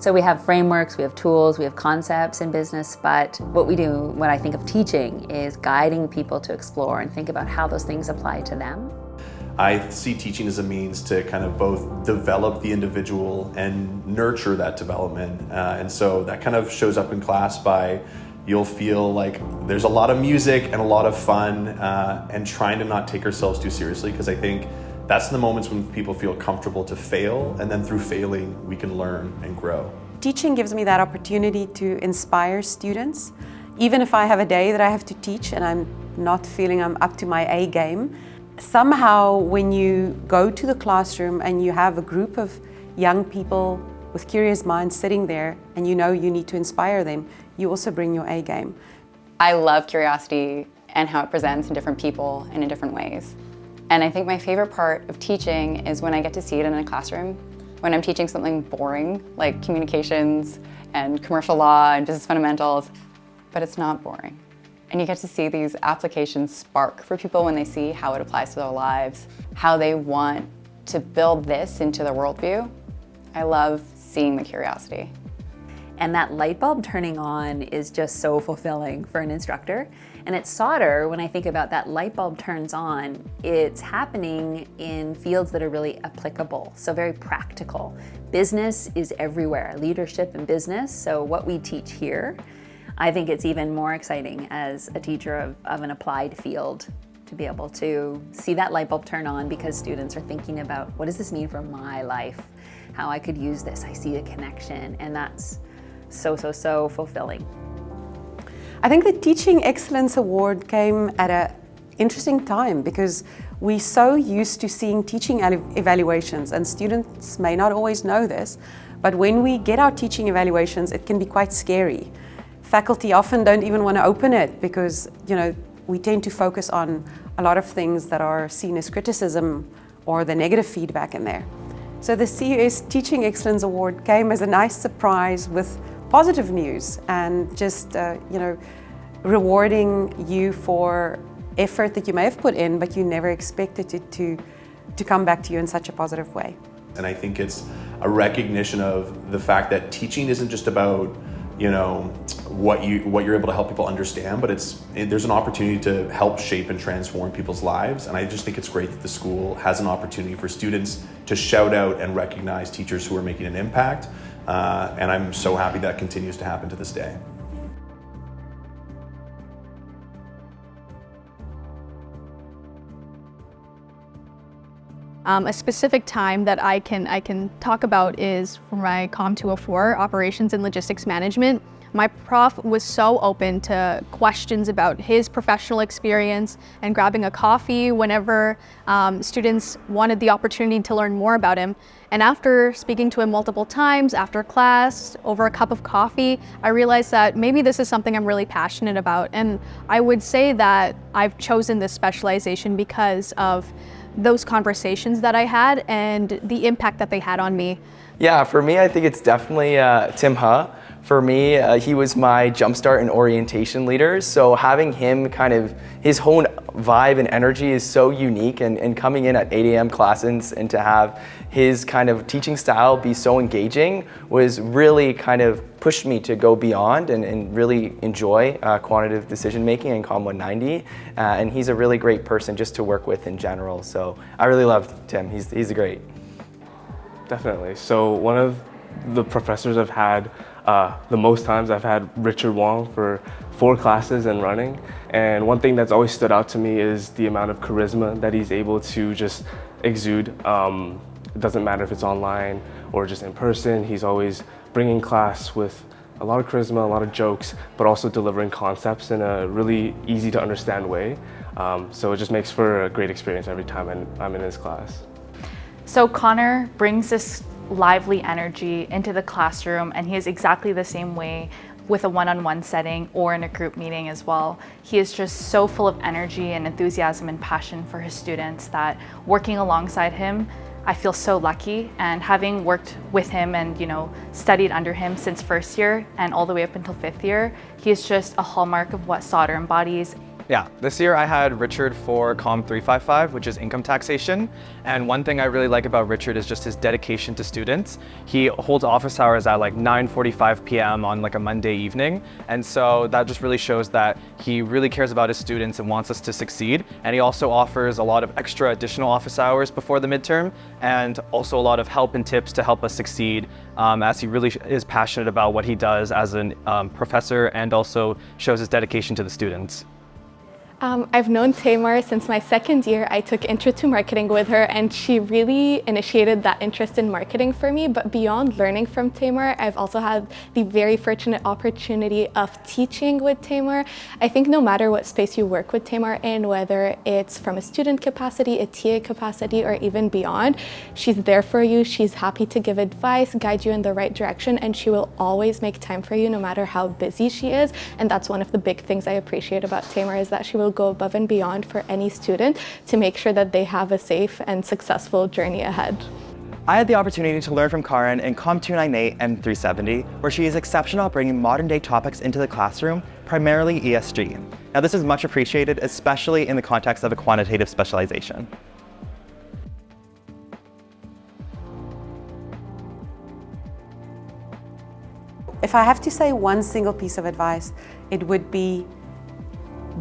So we have frameworks, we have tools, we have concepts in business, but what we do when I think of teaching is guiding people to explore and think about how those things apply to them. I see teaching as a means to kind of both develop the individual and nurture that development. And so that kind of shows up in class by you'll feel like there's a lot of music and a lot of fun and trying to not take ourselves too seriously, because I think that's the moments when people feel comfortable to fail, and then through failing, we can learn and grow. Teaching gives me that opportunity to inspire students. Even if I have a day that I have to teach and I'm not feeling I'm up to my A game, somehow when you go to the classroom and you have a group of young people with curious minds sitting there and you know you need to inspire them, you also bring your A game. I love curiosity and how it presents in different people and in different ways. And I think my favorite part of teaching is when I get to see it in a classroom. When I'm teaching something boring, like communications and commercial law and business fundamentals, but it's not boring. And you get to see these applications spark for people when they see how it applies to their lives, how they want to build this into their worldview. I love seeing the curiosity. And that light bulb turning on is just so fulfilling for an instructor. And at Sauder, when I think about that light bulb turns on, it's happening in fields that are really applicable, so very practical. Business is everywhere, leadership and business. So what we teach here, I think it's even more exciting as a teacher of an applied field to be able to see that light bulb turn on, because students are thinking about, what does this mean for my life? How I could use this, I see a connection, and that's so fulfilling. I think the Teaching Excellence Award came at an interesting time because we're so used to seeing teaching evaluations, and students may not always know this, but when we get our teaching evaluations, it can be quite scary. Faculty often don't even want to open it because, we tend to focus on a lot of things that are seen as criticism or the negative feedback in there. So the CUS Teaching Excellence Award came as a nice surprise with positive news and just, rewarding you for effort that you may have put in, but you never expected it to come back to you in such a positive way. And I think it's a recognition of the fact that teaching isn't just about, what you're able to help people understand, but there's an opportunity to help shape and transform people's lives. And I just think it's great that the school has an opportunity for students to shout out and recognize teachers who are making an impact. And I'm so happy that continues to happen to this day. A specific time that I can talk about is for my COM 204, Operations and Logistics Management. My prof was so open to questions about his professional experience and grabbing a coffee whenever students wanted the opportunity to learn more about him. And after speaking to him multiple times, after class, over a cup of coffee, I realized that maybe this is something I'm really passionate about. And I would say that I've chosen this specialization because of those conversations that I had and the impact that they had on me. Yeah, for me, I think it's definitely Tim He. For me, he was my jumpstart and orientation leader. So having him his whole vibe and energy is so unique, and coming in at 8 a.m. classes and to have his kind of teaching style be so engaging was really pushed me to go beyond and really enjoy quantitative decision making in COM 190. And he's a really great person just to work with in general. So I really loved Tim. He's great. Definitely. So one of the professors I've had the most times, I've had Richard Huang for 4 classes and running. And one thing that's always stood out to me is the amount of charisma that he's able to just exude. It doesn't matter if it's online or just in person. He's always bringing class with a lot of charisma, a lot of jokes, but also delivering concepts in a really easy to understand way. So it just makes for a great experience every time I'm in his class. So Connor brings this lively energy into the classroom, and he is exactly the same way with a one-on-one setting or in a group meeting as well. He is just so full of energy and enthusiasm and passion for his students that working alongside him, I feel so lucky. And having worked with him and studied under him since first year and all the way up until 5th year, he is just a hallmark of what Sauder embodies. Yeah, this year I had Richard for COM 355, which is income taxation. And one thing I really like about Richard is just his dedication to students. He holds office hours at like 9:45 p.m. on like a Monday evening. And so that just really shows that he really cares about his students and wants us to succeed. And he also offers a lot of extra additional office hours before the midterm, and also a lot of help and tips to help us succeed, as he really is passionate about what he does as a professor, and also shows his dedication to the students. I've known Tamar since my second year. I took Intro to Marketing with her, and she really initiated that interest in marketing for me. But beyond learning from Tamar, I've also had the very fortunate opportunity of teaching with Tamar. I think no matter what space you work with Tamar in, whether it's from a student capacity, a TA capacity, or even beyond, she's there for you. She's happy to give advice, guide you in the right direction, and she will always make time for you no matter how busy she is. And that's one of the big things I appreciate about Tamar, is that she will go above and beyond for any student to make sure that they have a safe and successful journey ahead. I had the opportunity to learn from Karen in COM 298 and 370, where she is exceptional at bringing modern day topics into the classroom, primarily ESG. Now this is much appreciated, especially in the context of a quantitative specialization. If I have to say one single piece of advice, it would be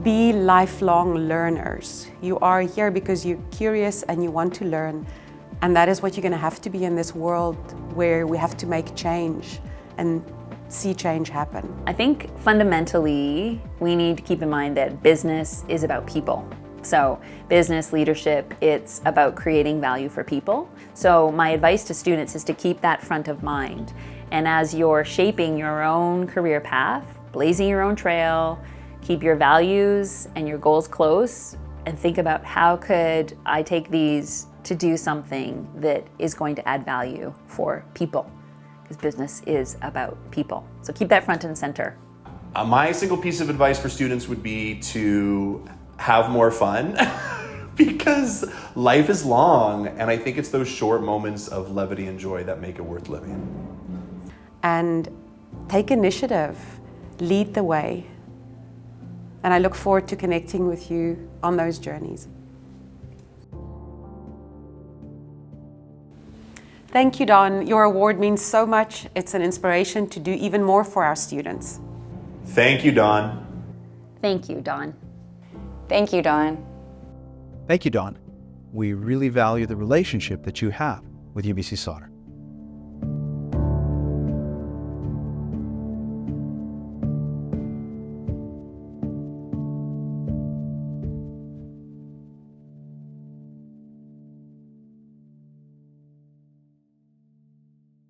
lifelong learners. You are here because you're curious and you want to learn. And that is what you're going to have to be in this world where we have to make change and see change happen. I think fundamentally we need to keep in mind that business is about people. So business leadership, it's about creating value for people. So my advice to students is to keep that front of mind. And as you're shaping your own career path, blazing your own trail, keep your values and your goals close, and think about how could I take these to do something that is going to add value for people, because business is about people. So keep that front and center. My single piece of advice for students would be to have more fun because life is long, and I think it's those short moments of levity and joy that make it worth living. And take initiative, lead the way. And I look forward to connecting with you on those journeys. Thank you, Don. Your award means so much. It's an inspiration to do even more for our students. Thank you, Don. Thank you, Don. Thank you, Don. Thank you, Don. We really value the relationship that you have with UBC Sauder.